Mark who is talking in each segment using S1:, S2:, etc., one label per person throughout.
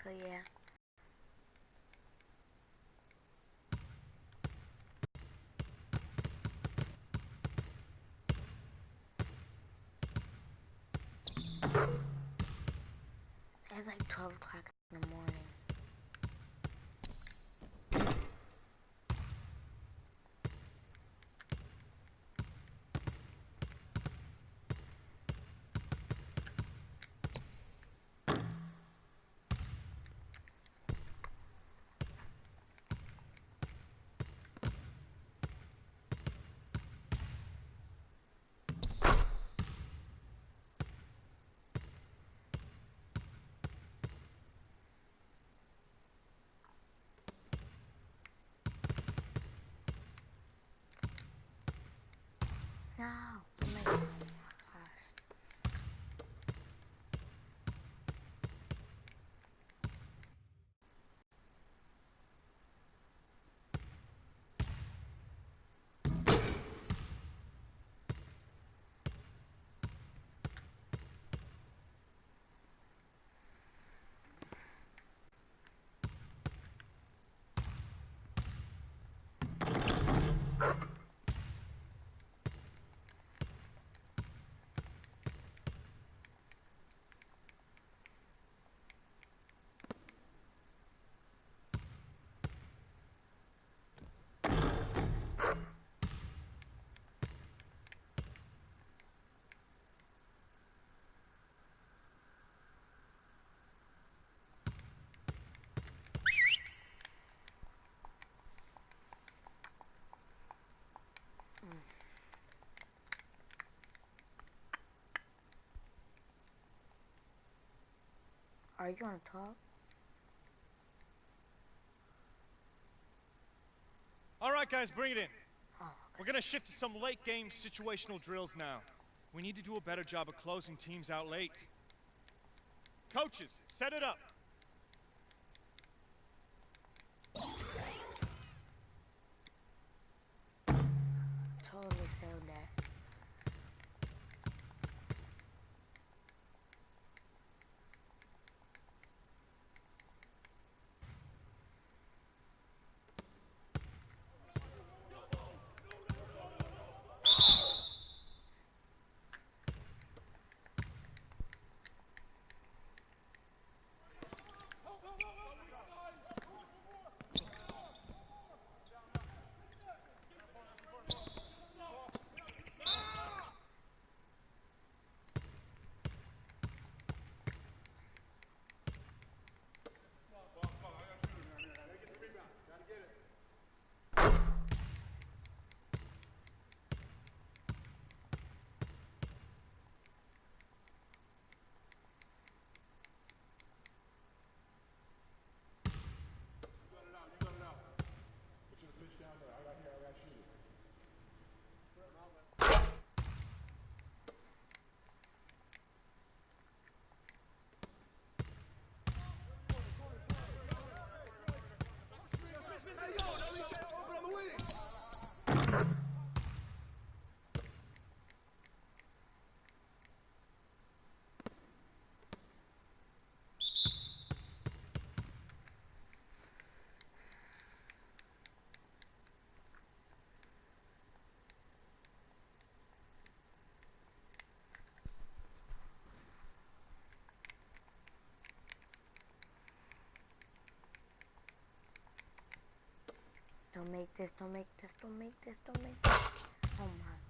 S1: So yeah. It's like 12 o'clock in the morning. No, oh my gosh. Are you gonna talk?
S2: All right, guys, bring it in.
S1: Oh,
S2: We're gonna shift to some late game situational drills now. We need to do a better job of closing teams out late. Coaches, set it up.
S1: totally failed that. Don't make this, don't make this, don't make this, don't make this. Oh my.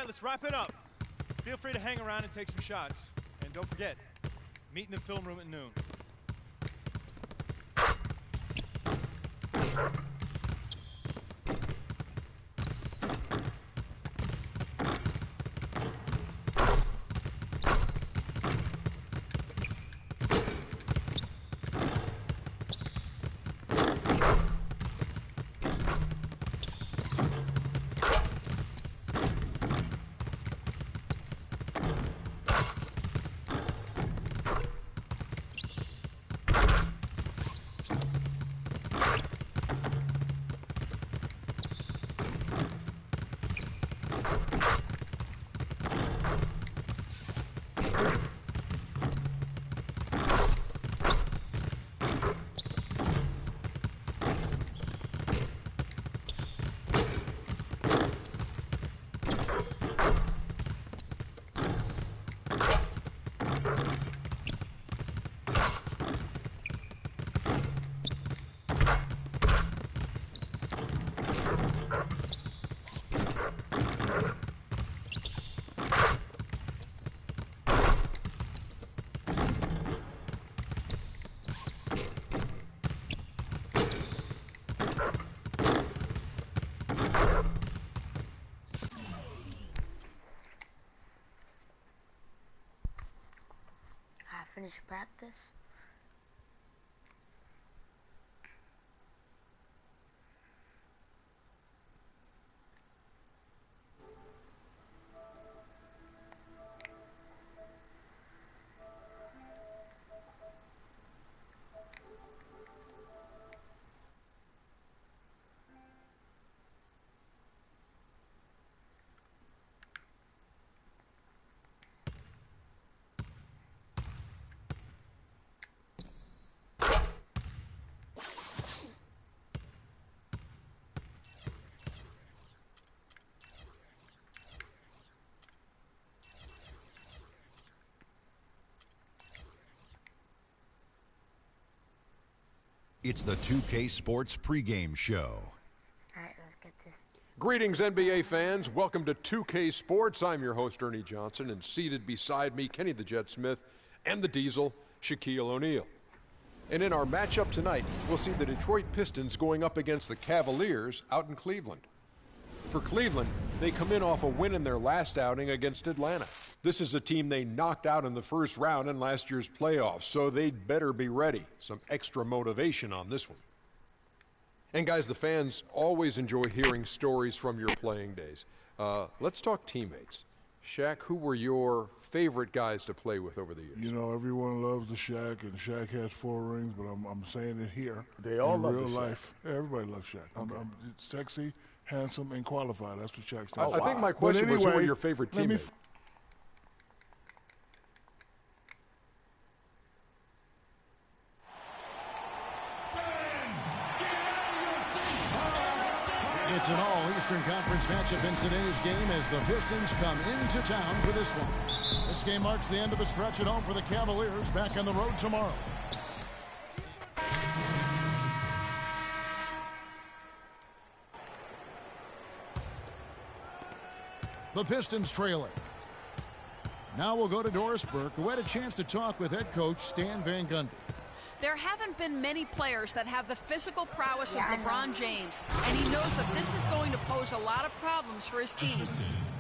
S2: right, let's wrap it up. Feel free to hang around and take some shots. And don't forget, meet in the film room at noon.
S1: Finish practice.
S3: It's the 2K Sports pregame show.
S1: Alright, let's get this.
S4: Greetings, NBA fans. Welcome to 2K Sports. I'm your host, Ernie Johnson, and seated beside me, Kenny the Jet Smith, and the Diesel, Shaquille O'Neal. And in our matchup tonight, we'll see the Detroit Pistons going up against the Cavaliers out in Cleveland. For Cleveland, they come in off a win in their last outing against Atlanta. This is a team they knocked out in the first round in last year's playoffs, so they'd better be ready. Some extra motivation on this one. And guys, the fans always enjoy hearing stories from your playing days. Let's talk teammates. Shaq, who were your favorite guys to play with over the years?
S5: You know, everyone loves the Shaq, and Shaq has 4 rings, but I'm saying it here.
S6: They all
S5: in
S6: love
S5: real
S6: the Shaq.
S5: life. Yeah, everybody loves Shaq.
S6: Okay.
S5: I'm sexy, handsome, and qualified. That's what Shaq stands
S4: I
S5: for.
S4: think my question was, who were your favorite
S5: let me
S4: teammates?
S6: It's an all-Eastern Conference matchup in today's game as the Pistons come into town for this one. This game marks the end of the stretch at home for the Cavaliers, back on the road tomorrow. The Pistons trailing. Now we'll go to Doris Burke, who had a chance to talk with head coach Stan Van Gundy.
S7: There haven't been many players that have the physical prowess of LeBron James, and he knows that this is going to pose a lot of problems for his team.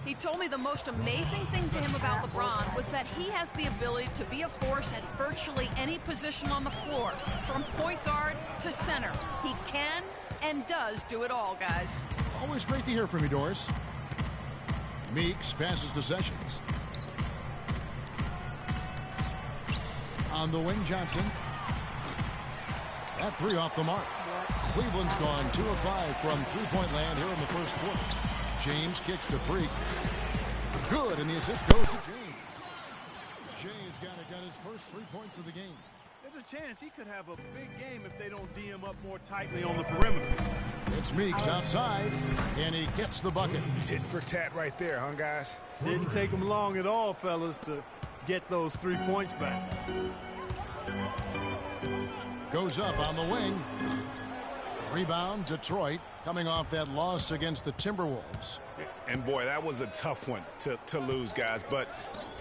S7: He told me the most amazing thing to him about LeBron was that he has the ability to be a force at virtually any position on the floor, from point guard to center. He can and does do it all, guys.
S6: Always great to hear from you, Doris. Meeks passes to Sessions. On the wing, Johnson. That 3 off the mark. Cleveland's gone 2 of 5 from three-point land here in the first quarter. James kicks to Freak. Good, and the assist goes to James. James got his first 3 points of the game.
S8: There's a chance he could have a big game if they don't D him up more tightly on the perimeter.
S6: It's Meeks outside, and he gets the bucket.
S9: Tit for tat right there, huh, guys?
S8: Didn't take him long at all, fellas, to get those 3 points back.
S6: Goes up on the wing. Rebound, Detroit, coming off that loss against the Timberwolves.
S9: And boy, that was a tough one to lose, guys. But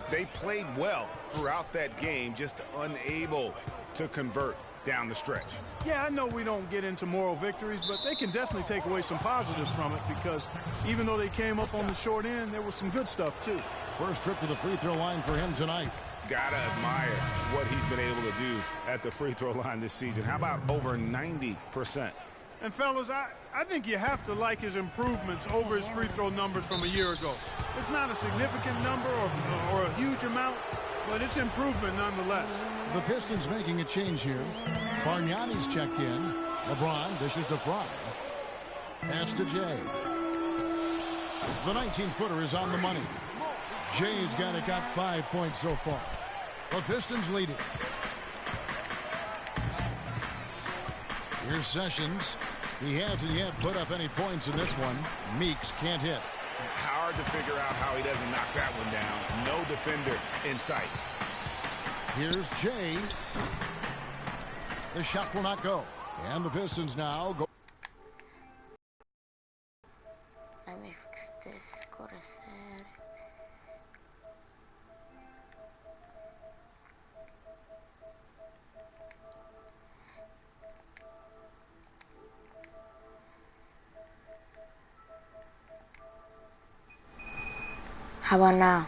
S9: they played well throughout that game, just unable to convert down the stretch.
S8: Yeah, I know we don't get into moral victories, but they can definitely take away some positives from it, because even though they came up on the short end, there was some good stuff too.
S6: First trip to the free throw line for him tonight.
S9: Gotta admire what he's been able to do at the free throw line this season. How about over 90%?
S8: And fellas, I think you have to like his improvements over his free throw numbers from a year ago. It's not a significant number or a huge amount, but it's improvement nonetheless.
S6: The Pistons making a change here. Bargnani's checked in. LeBron dishes to Fry. Pass to Jay. The 19-footer is on the money. Jay's got 5 points so far. The Pistons leading. Here's Sessions. He hasn't yet put up any points in this one. Meeks can't hit.
S9: Hard to figure out how he doesn't knock that one down. No defender in sight.
S6: Here's Jay. The shot will not go. And the Pistons now go.
S1: Let me fix this. Go to set. How about now?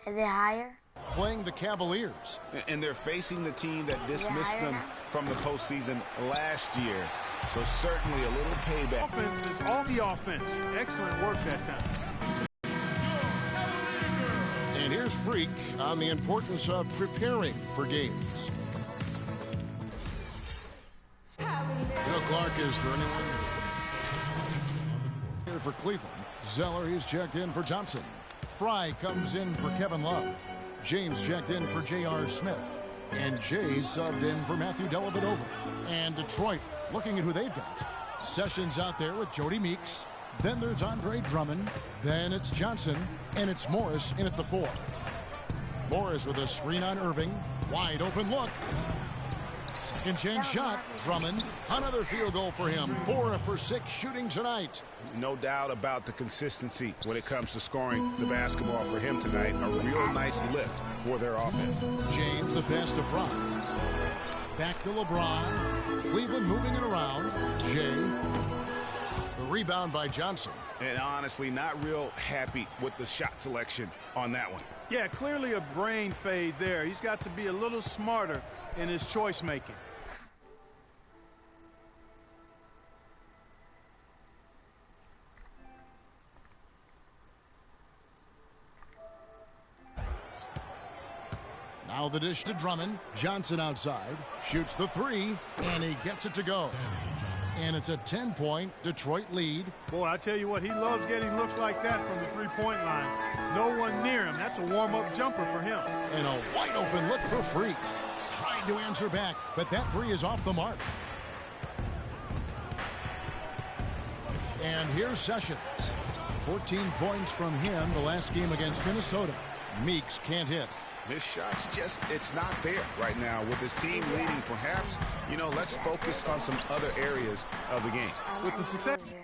S1: Is it higher?
S6: Playing the Cavaliers.
S9: And they're facing the team that dismissed them from the postseason last year. So certainly a little payback.
S8: Offense is off the offense. Excellent work that time.
S6: And here's Freak on the importance of preparing for games. Clark, is there anyone here for Cleveland? Zeller, he's checked in for Johnson. Fry comes in for Kevin Love. James checked in for J.R. Smith. And Jay subbed in for Matthew Dellavedova. And Detroit looking at who they've got. Sessions out there with Jody Meeks. Then there's Andre Drummond. Then it's Johnson. And it's Morris in at the 4. Morris with a screen on Irving. Wide open look. Second chance shot. Drummond. Another field goal for him. 4 for 6 shooting tonight.
S9: No doubt about the consistency when it comes to scoring the basketball for him tonight. A real nice lift for their offense.
S6: James the pass to Fry. Back to LeBron. Cleveland moving it around. Jay. The rebound by Johnson.
S9: And honestly, not real happy with the shot selection on that one.
S8: Yeah, clearly a brain fade there. He's got to be a little smarter in his choice making.
S6: Now the dish to Drummond. Johnson outside. Shoots the 3. And he gets it to go. And it's a 10-point Detroit lead.
S8: Boy, I tell you what, he loves getting looks like that from the three-point line. No one near him. That's a warm-up jumper for him.
S6: And a wide-open look for Freak. Tried to answer back, but that 3 is off the mark. And here's Sessions. 14 points from him the last game against Minnesota. Meeks can't hit.
S9: His shot's just, it's not there right now. With his team leading, perhaps, let's focus on some other areas of the game.
S8: With the success.